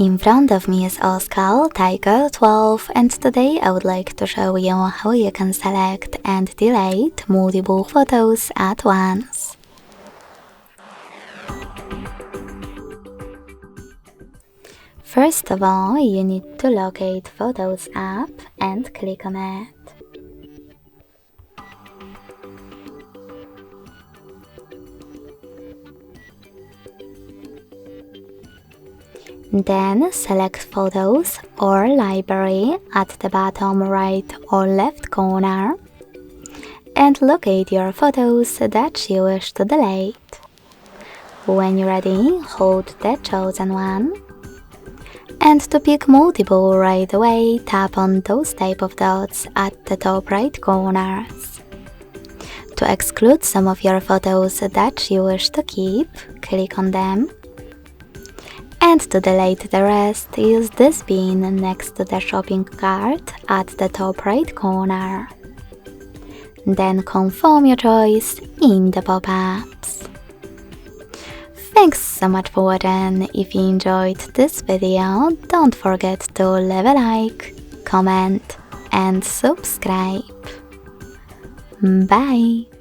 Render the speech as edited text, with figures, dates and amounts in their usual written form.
In front of me is OSCAL Tiger 12, and today I would like to show you how you can select and delete multiple photos at once. First of all, you need to locate Photos app and click on it. Then select Photos or Library at the bottom right or left corner and locate your photos that you wish to delete. When you're ready, hold the chosen one. And to pick multiple right away, tap on those type of dots at the top right corners. To exclude some of your photos that you wish to keep, click on them. And to delete the rest, use this bin next to the shopping cart at the top right corner. Then confirm your choice in the pop-ups. Thanks so much for watching. If you enjoyed this video, don't forget to leave a like, comment and subscribe. Bye!